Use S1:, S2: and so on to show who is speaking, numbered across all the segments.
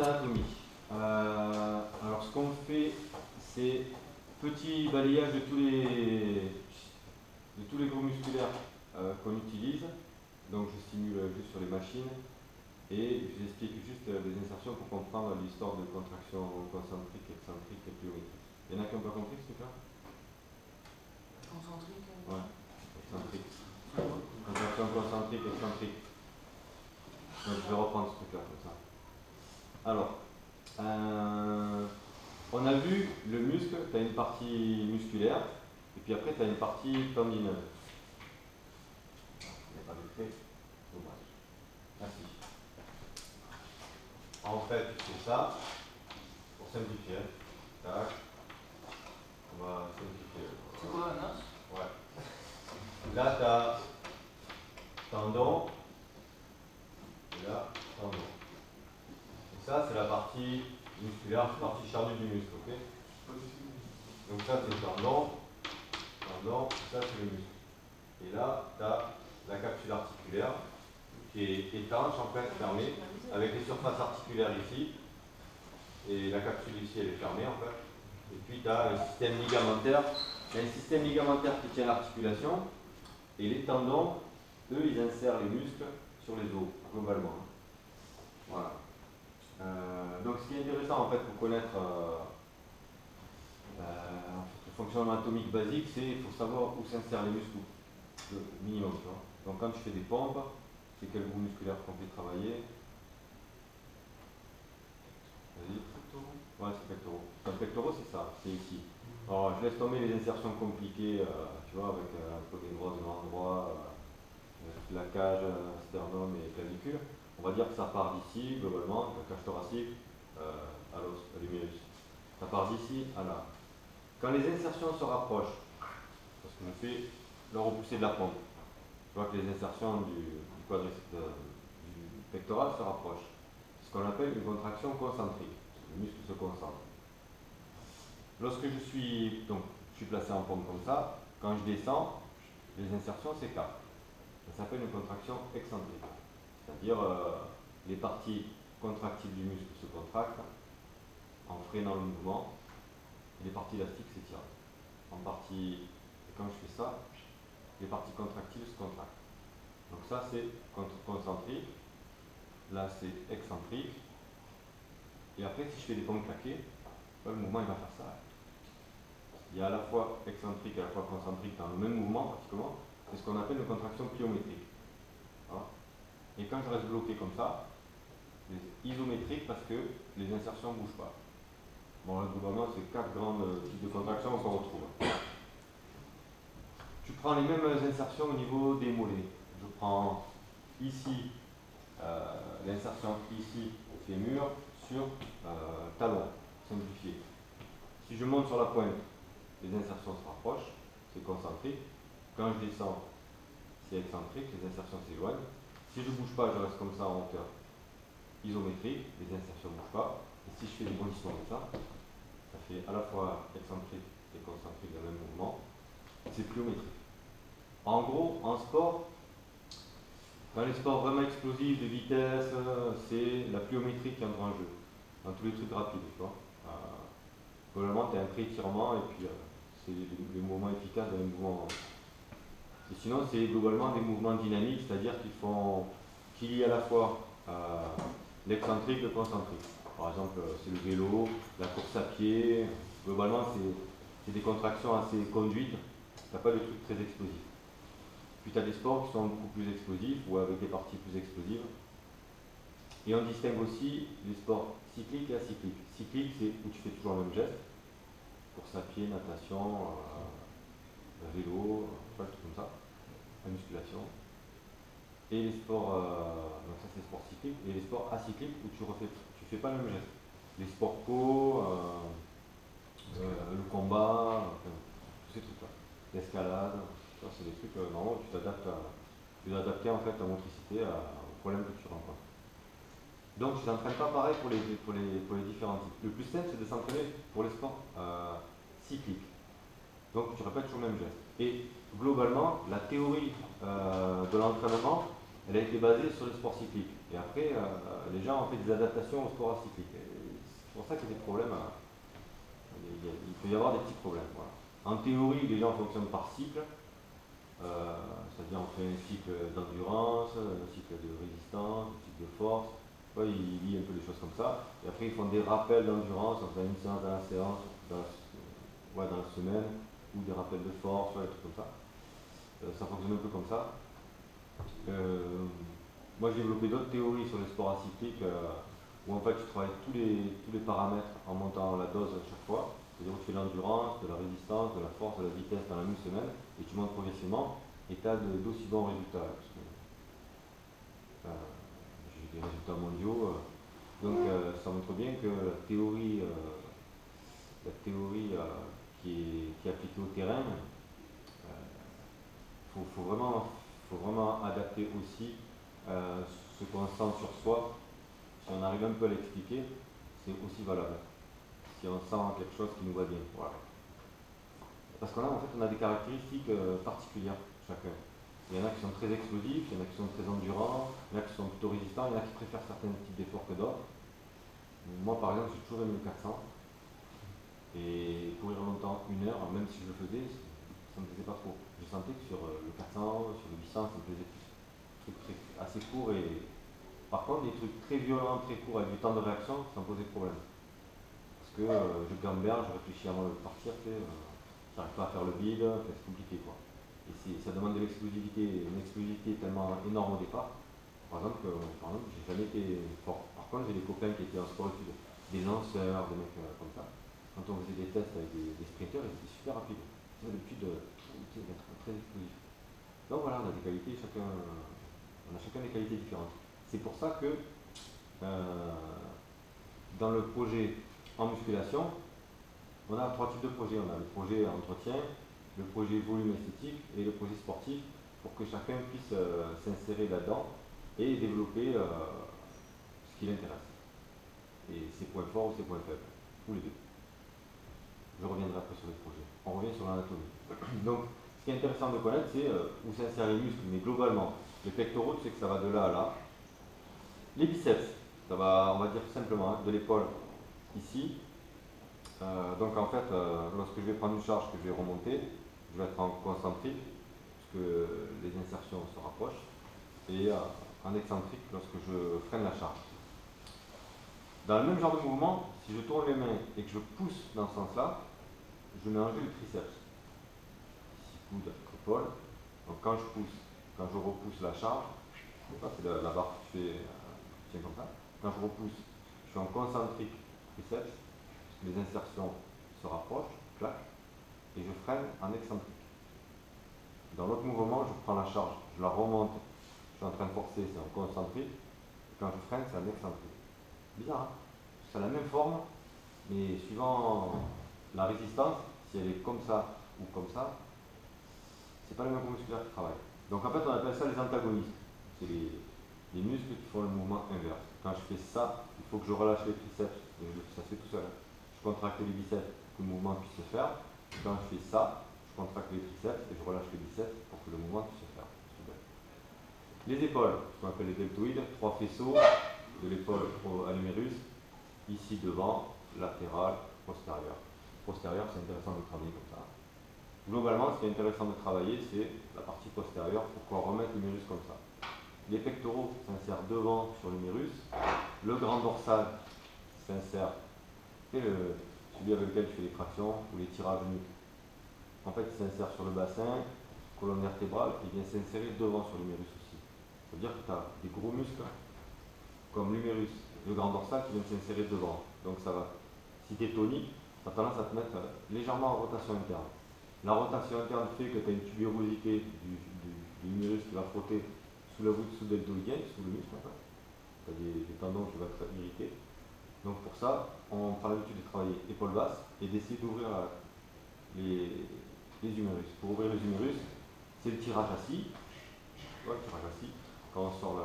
S1: anatomie. Alors ce qu'on fait, c'est petit balayage de tous les groupes musculaires qu'on utilise. Donc je simule juste sur les machines et j'explique juste les insertions pour comprendre l'histoire de contraction concentrique, excentrique et pliométrique. Il y en a qui n'ont pas compris ce truc-là?
S2: Concentrique?
S1: Ouais, excentrique. Contraction concentrique, excentrique. Donc je vais reprendre ce truc-là comme ça. Alors, on a vu le muscle, tu as une partie musculaire et puis après tu as une partie tendineuse. Il n'y a pas de trait, dommage. Merci. En fait, c'est ça, pour simplifier. Tac. On va simplifier.
S2: C'est quoi un os?
S1: Ouais. Là, tu as tendon. Et là, tendon. Et ça, c'est la partie musculaire, la partie charnue du muscle, ok? Donc ça, c'est tendon, ça, c'est le muscle. Et là, tu as la capsule articulaire qui est étanche, en fait, fermée, avec les surfaces articulaires ici. Et la capsule ici, elle est fermée, en fait. Et puis, tu as le système ligamentaire. Il y a un système ligamentaire qui tient l'articulation. Et les tendons, eux, ils insèrent les muscles sur les os, globalement. Voilà. Donc ce qui est intéressant en fait pour connaître le fonctionnement anatomique basique, c'est qu'il faut savoir où s'insèrent les muscles, le minimum. Tu vois. Donc quand tu fais des pompes, c'est quel groupe musculaire qu'on fait travailler? Vas-y. Ouais, c'est pectoraux. Les pectoraux, c'est ça, c'est ici. Alors je laisse tomber les insertions compliquées, tu vois, avec un peu des gros endroits, la cage, sternum et clavicule. On va dire que ça part d'ici, globalement, la cage thoracique, à l'os, à l'humérus. Ça part d'ici à là. Quand les insertions se rapprochent, parce que je fais le repoussé de la pompe, tu vois que les insertions du pectoral se rapprochent. C'est ce qu'on appelle une contraction concentrique. Le muscle se concentre. Lorsque je suis placé en pompe comme ça, quand je descends, les insertions s'écartent. Ça s'appelle une contraction excentrique. C'est-à-dire les parties contractiles du muscle se contractent en freinant le mouvement et les parties élastiques s'étirent. Et quand je fais ça, les parties contractiles se contractent. Donc ça c'est concentrique, là c'est excentrique. Et après si je fais des pompes claquées, le mouvement il va faire ça. Il y a à la fois excentrique et à la fois concentrique dans le même mouvement pratiquement. C'est ce qu'on appelle une contraction pliométrique. Voilà. Et quand je reste bloqué comme ça, c'est isométrique parce que les insertions ne bougent pas. Bon, là, globalement, c'est 4 grands types de contractions qu'on retrouve. Tu prends les mêmes insertions au niveau des mollets. Je prends ici l'insertion ici fémur sur talon, simplifié. Si je monte sur la pointe, les insertions se rapprochent, c'est concentrique. Quand je descends, c'est excentrique, les insertions s'éloignent. Si je ne bouge pas, je reste comme ça en hauteur, isométrique, les insertions ne bougent pas. Et si je fais des bondissements comme ça fait à la fois excentrique et concentrique dans le même mouvement. C'est pliométrique. En gros, en sport, dans les sports vraiment explosifs de vitesse, c'est la pliométrie qui entre en jeu. Dans tous les trucs rapides, tu vois. Globalement, tu as un pré-étirement et puis c'est les mouvements efficaces dans les mouvements. Et sinon, c'est globalement des mouvements dynamiques, c'est-à-dire qu'il y a à la fois l'excentrique et le concentrique. Par exemple, c'est le vélo, la course à pied. Globalement, c'est des contractions assez conduites. Tu n'as pas de trucs très explosifs. Puis tu as des sports qui sont beaucoup plus explosifs ou avec des parties plus explosives. Et on distingue aussi les sports cycliques et acycliques. Cyclique, c'est où tu fais toujours le même geste. Course à pied, natation, vélo, des trucs comme ça. La musculation. Et les sports, donc ça c'est les sports cycliques. Et les sports acycliques où tu fais pas le même geste. Les sports co, le combat, tous ces trucs-là. L'escalade, c'est des trucs normalement où tu dois adapter en fait ta motricité au problème que tu rencontres. Donc je ne t'entraîne pas pareil pour les différents types. Le plus simple c'est de s'entraîner pour les sports cycliques. Donc tu répètes toujours le même geste. Et globalement, la théorie de l'entraînement, elle a été basée sur les sports cycliques. Et après, les gens ont fait des adaptations au sport cyclique. C'est pour ça qu'il y a des problèmes. Il peut y avoir des petits problèmes. Voilà. En théorie, les gens fonctionnent par cycle. C'est-à-dire on fait un cycle d'endurance, un cycle de résistance, un cycle de force. Ouais, ils lient un peu les choses comme ça. Et après, ils font des rappels d'endurance, on fait une séance dans la séance, dans la semaine, ou des rappels de force, des trucs comme ça. Ça fonctionne un peu comme ça. Moi, j'ai développé d'autres théories sur les sports acycliques où en fait tu travailles tous les paramètres en montant la dose à chaque fois. C'est-à-dire que tu fais de l'endurance, de la résistance, de la force, de la vitesse dans la même semaine et tu montes progressivement et tu as d'aussi bons résultats. J'ai des résultats mondiaux. Donc ça montre bien que la théorie qui est appliquée au terrain, faut vraiment adapter aussi ce qu'on sent sur soi. Si on arrive un peu à l'expliquer, c'est aussi valable. Si on sent quelque chose qui nous va bien. Voilà. Parce qu'on a en fait on a des caractéristiques particulières chacun. Il y en a qui sont très explosifs, il y en a qui sont très endurants, il y en a qui sont plutôt résistants, il y en a qui préfèrent certains types d'efforts que d'autres. Moi par exemple j'ai toujours aimé le 400 et courir longtemps, 1 heure, même si je le faisais, ça ne me plaisait pas trop. Je sentais que sur le 400, sur le 800, ça me plaisait plus. Des trucs assez courts et par contre des trucs très violents, très courts avec du temps de réaction, ça me posait problème. Parce que je gamberge, je réfléchis avant de partir, j'arrive pas à faire le vide, c'est compliqué quoi. Et ça demande de l'explosivité, une explosivité tellement énorme au départ. Par exemple, j'ai jamais été fort. Par contre, j'ai des copains qui étaient en sport études, des lanceurs, des mecs comme ça. Quand on faisait des tests avec des sprinteurs, ils étaient super rapides. Ils ont l'habitude d'être très explosifs. Donc voilà, on a des qualités, on a chacun des qualités différentes. C'est pour ça que dans le projet en musculation, on a 3 types de projets. On a le projet entretien, le projet volume esthétique et le projet sportif pour que chacun puisse s'insérer là-dedans et développer ce qui l'intéresse. Et ses points forts ou ses points faibles, ou les deux. Je reviendrai après sur les projets. On revient sur l'anatomie. Donc, ce qui est intéressant de connaître, c'est où s'insèrent les muscles, mais globalement, les pectoraux, tu sais que ça va de là à là. Les biceps, ça va, on va dire simplement, de l'épaule ici. Donc en fait, lorsque je vais prendre une charge que je vais remonter, je vais être en concentrique, puisque les insertions se rapprochent, et en excentrique lorsque je freine la charge. Dans le même genre de mouvement, si je tourne les mains et que je pousse dans ce sens-là, je mets en jeu le triceps. Ici, coude, épaule. Donc quand je pousse, quand je repousse la charge, c'est la barre que tu tiens comme ça. Quand je repousse, je suis en concentrique triceps, les insertions se rapprochent, clac, et je freine en excentrique. Dans l'autre mouvement, je prends la charge, je la remonte, je suis en train de forcer, c'est en concentrique, et quand je freine, c'est en excentrique. Bizarre, hein? C'est la même forme, mais suivant la résistance, si elle est comme ça ou comme ça, c'est pas le même groupe musculaire qui travaille. Donc en fait, on appelle ça les antagonistes. C'est les muscles qui font le mouvement inverse. Quand je fais ça, il faut que je relâche les triceps, et ça se fait tout seul. Je contracte les biceps pour que le mouvement puisse se faire. Quand je fais ça, je contracte les triceps et je relâche les biceps pour que le mouvement puisse se faire. Les épaules, ce qu'on appelle les deltoïdes, 3 faisceaux de l'épaule à l'humérus, ici devant, latéral, postérieur. Postérieur, c'est intéressant de travailler comme ça. Globalement, ce qui est intéressant de travailler, c'est la partie postérieure pour qu'on remette l'humérus comme ça. Les pectoraux s'insèrent devant sur l'humérus, le grand dorsal s'insère, celui avec lequel tu fais les tractions ou les tirages nuques. En fait, il s'insère sur le bassin, colonne vertébrale, et vient s'insérer devant sur l'humérus aussi. Ça veut dire que tu as des gros muscles, comme l'humérus, le grand dorsal qui vient s'insérer devant. Donc ça va, si tu es tonique, tu as tendance à te mettre légèrement en rotation interne. La rotation interne fait que tu as une tubérosité du l'humérus qui va frotter sous la voûte sous-deltoïdienne, sous le muscle en fait. Tu as des tendons qui vont être irrités. Donc pour ça, on prend l'habitude de travailler épaule basse et d'essayer d'ouvrir les humérus. Pour ouvrir les humérus, c'est le tirage assis. Ouais, le tirage assis. Quand on sort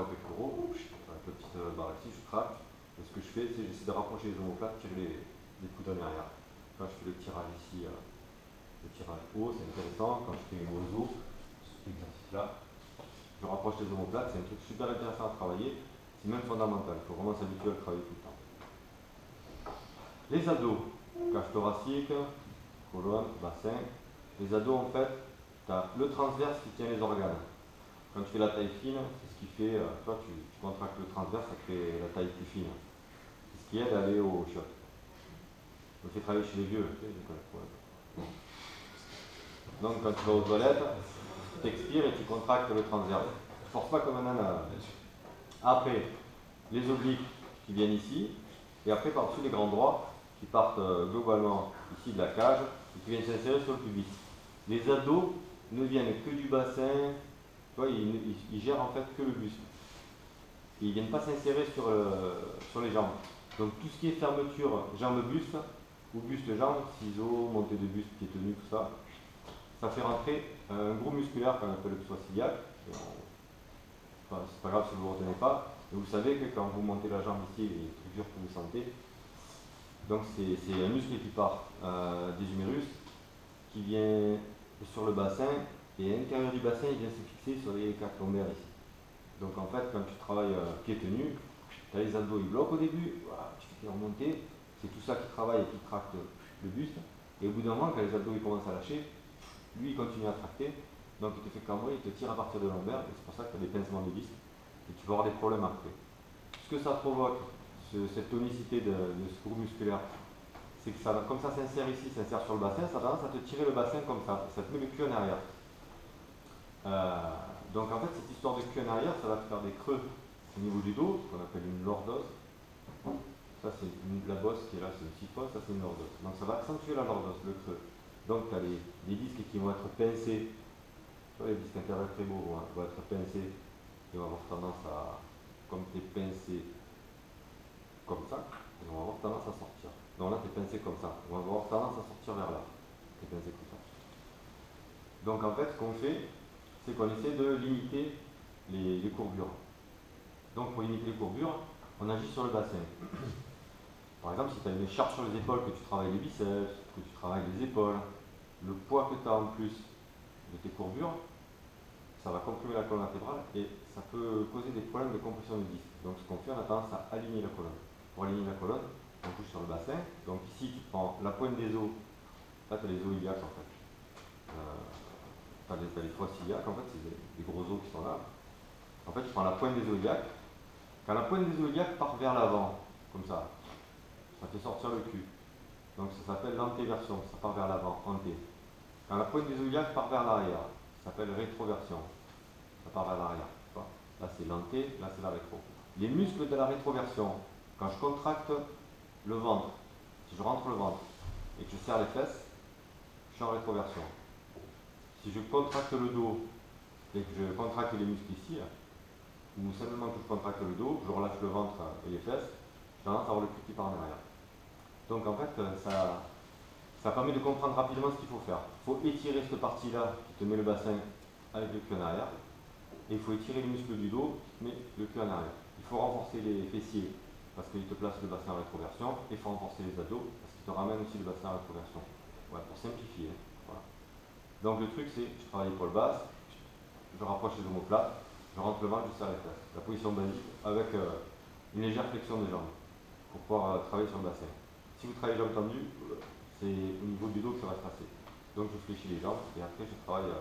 S1: les pectoraux, avec la petite barre ici, je craque. Et ce que je fais, c'est j'essaie de rapprocher les omoplates, tirer les coudes en arrière. Quand je fais le tirage ici, le tirage haut, c'est intéressant. Quand je fais une oiseau, cet exercice-là, je rapproche les omoplates, c'est un truc super intéressant à travailler, c'est même fondamental, il faut vraiment s'habituer à le travailler tout le temps. Les abdos, cage thoracique, colonne, bassin. Les abdos, en fait, tu as le transverse qui tient les organes. Quand tu fais la taille fine, c'est ce qui fait, toi tu contractes le transverse, ça fait la taille plus fine. C'est ce qui aide à aller au chiottes. On fait travailler chez les vieux, tu sais, donc quand tu vas aux toilettes, tu t'expires et tu contractes le transverse. Tu ne forces pas comme un âne. Après, les obliques qui viennent ici, et après par-dessus les grands droits qui partent globalement ici de la cage et qui viennent s'insérer sur le pubis. Les abdos ne viennent que du bassin, tu vois, ils gèrent en fait que le buste. Et ils ne viennent pas s'insérer sur les jambes. Donc tout ce qui est fermeture jambes-buste, ou buste-jambe, ciseaux, montée de buste, pied tenu, tout ça, ça fait rentrer un groupe musculaire qu'on appelle le psoas iliaque. Enfin, c'est pas grave si vous ne retenez pas, mais vous savez que quand vous montez la jambe ici, les structures que vous sentez, donc c'est un muscle qui part des humérus, qui vient sur le bassin, et à l'intérieur du bassin, il vient se fixer sur les quatre lombaires ici. Donc en fait, quand tu travailles pied tenu, tu as les abdos, ils bloquent au début, voilà, tu fais remonter, c'est tout ça qui travaille et qui tracte le buste, et au bout d'un moment, quand les abdos ils commencent à lâcher, lui il continue à tracter, donc il te fait cambrer, il te tire à partir de lombaire, et c'est pour ça que tu as des pincements de disque, et tu vas avoir des problèmes après. Ce que ça provoque, cette tonicité de ce groupe musculaire, c'est que ça, comme ça s'insère ici, s'insère sur le bassin, ça a tendance à te tirer le bassin comme ça, ça te met le cul en arrière. Donc en fait, cette histoire de cul en arrière, ça va te faire des creux au niveau du dos, ce qu'on appelle une lordose. Ça, c'est la bosse qui est là, c'est une kyphose, ça c'est une lordose. Donc ça va accentuer la lordose, le creux. Donc tu as les disques qui vont être pincés, tu vois, les disques intervertébraux vont être pincés, ils vont avoir tendance à, comme tu es pincé comme ça, ils vont avoir tendance à sortir. Donc là, tu es pincé comme ça, ils vont avoir tendance à sortir vers là. Tu es pincé comme ça. Donc en fait, ce qu'on fait, c'est qu'on essaie de limiter les courbures. Donc pour limiter les courbures, on agit sur le bassin. Par exemple, si tu as une écharpe sur les épaules, que tu travailles les biceps, que tu travailles les épaules, le poids que tu as en plus de tes courbures, ça va comprimer la colonne vertébrale et ça peut causer des problèmes de compression du disque. Donc ce qu'on fait, on a tendance à aligner la colonne. Pour aligner la colonne, on touche sur le bassin. Donc ici, tu prends la pointe des os. Là, tu as les os iliaques en fait. Tu as les psoas iliaques, en fait, c'est des gros os qui sont là. En fait, tu prends la pointe des os iliaques. Quand la pointe des os iliaques part vers l'avant, comme ça fait sortir le cul. Donc ça s'appelle l'antéversion, ça part vers l'avant, anté. Quand la pointe des os iliaques part vers l'arrière, ça s'appelle rétroversion, ça part vers l'arrière. Là c'est l'anté, là c'est la rétro. Les muscles de la rétroversion, quand je contracte le ventre, si je rentre le ventre et que je serre les fesses, je suis en rétroversion. Si je contracte le dos et que je contracte les muscles ici, ou simplement que je contracte le dos, je relâche le ventre et les fesses, j'ai tendance à avoir le cul qui part en arrière. Donc en fait, ça permet de comprendre rapidement ce qu'il faut faire. Il faut étirer cette partie-là qui te met le bassin avec le cul en arrière. Et il faut étirer les muscles du dos qui te met le cul en arrière. Il faut renforcer les fessiers parce qu'ils te placent le bassin en rétroversion. Et il faut renforcer les abdos parce qu'ils te ramènent aussi le bassin en rétroversion. Voilà, pour simplifier. Voilà. Donc le truc c'est, je travaille l'épaule basse, je rapproche les omoplates, je rentre le ventre, je serre les fesses. La position basique avec une légère flexion des jambes pour pouvoir travailler sur le bassin. Si vous travaillez jambes tendues, c'est au niveau du dos que ça va se passer. Donc je fléchis les jambes et après je travaille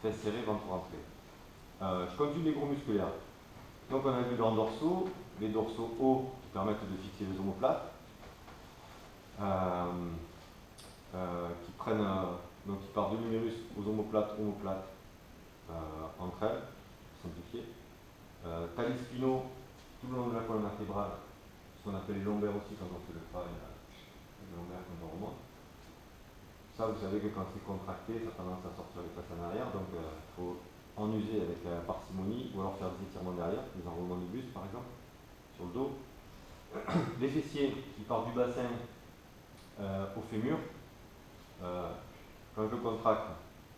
S1: fesses serrées, ventre rentré. Je continue les gros musculaires. Donc on a vu dans dorsaux, les dorsaux hauts qui permettent de fixer les omoplates, qui prennent, donc qui partent de l'humérus aux omoplates entre elles, simplifié. Talus spinaux tout le long de la colonne vertébrale, ce qu'on appelle les lombaires aussi quand on fait le travail, les lombaires quand on remonte. Ça, vous savez que quand c'est contracté, ça a tendance à sortir les fesses en arrière, donc il faut en user avec parcimonie, ou alors faire des étirements derrière, des enroulements du buste par exemple, sur le dos. Les fessiers qui partent du bassin au fémur, quand je contracte,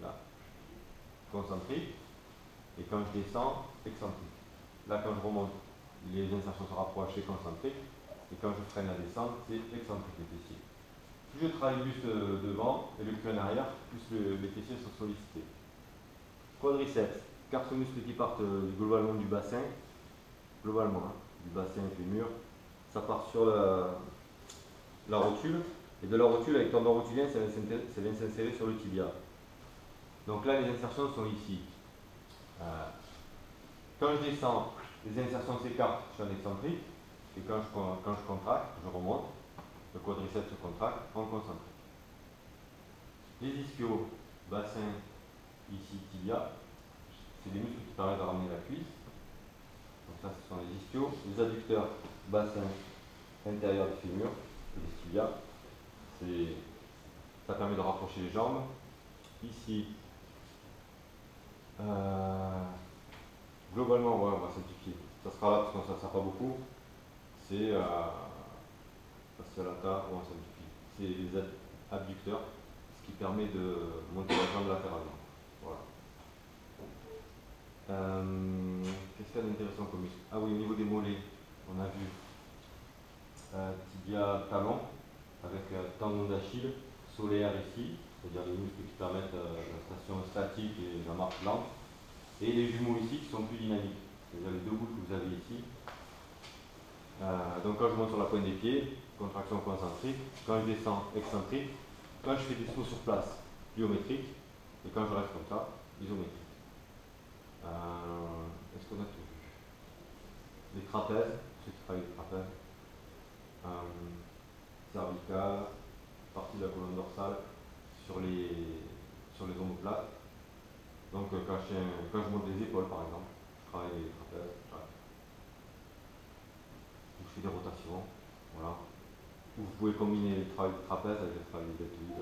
S1: là, concentrique, et quand je descends, excentrique. Là, quand je remonte, les insertions se rapprochent et concentriques, et quand je freine la descente, c'est excentrique les fessiers. Plus je travaille le buste devant et le cul en arrière, plus les fessiers sont sollicités. Quadriceps. 4 muscles qui partent globalement du bassin, globalement, hein, du bassin fémur. Ça part sur la rotule, et de la rotule, avec tendon rotulien, ça vient s'insérer sur le tibia. Donc là, les insertions sont ici. Quand je descends, les insertions s'écartent, je suis en excentrique, et quand je contracte, je remonte, le quadriceps se contracte en concentrique. Les ischios, bassin, ici, tibia, c'est des muscles qui permettent de ramener la cuisse. Donc ça, ce sont les ischios. Les adducteurs, bassin, intérieur du fémur, et les tibias, ça permet de rapprocher les jambes. Ici, globalement, ouais, on va simplifier. Ça sera là parce qu'on ne sert pas beaucoup. C'est fasciolata, on simplifie. C'est les abducteurs, ce qui permet de monter la jambe latéralement. Voilà. Qu'est-ce qu'il y a d'intéressant comme muscle? Ah oui, au niveau des mollets, on a vu tibia talon avec tendon d'Achille, solaire ici, c'est-à-dire les muscles qui permettent la station statique et la marche lente, et les jumeaux ici qui sont plus dynamiques, c'est-à-dire les deux boules que vous avez ici. Donc quand je monte sur la pointe des pieds, contraction concentrique, quand je descends, excentrique, quand je fais des sauts sur place, pliométrique, et quand je reste comme ça, isométrique. Est-ce qu'on a tout vu? Les trapèzes, ceux qui travaillent les trapèzes, cervical, partie de la colonne dorsale, sur les omoplates. Donc quand je monte les épaules par exemple, je travaille les trapèzes, je fais des rotations, voilà. Ou vous pouvez combiner le travail de trapèze avec le travail des deltoïdes.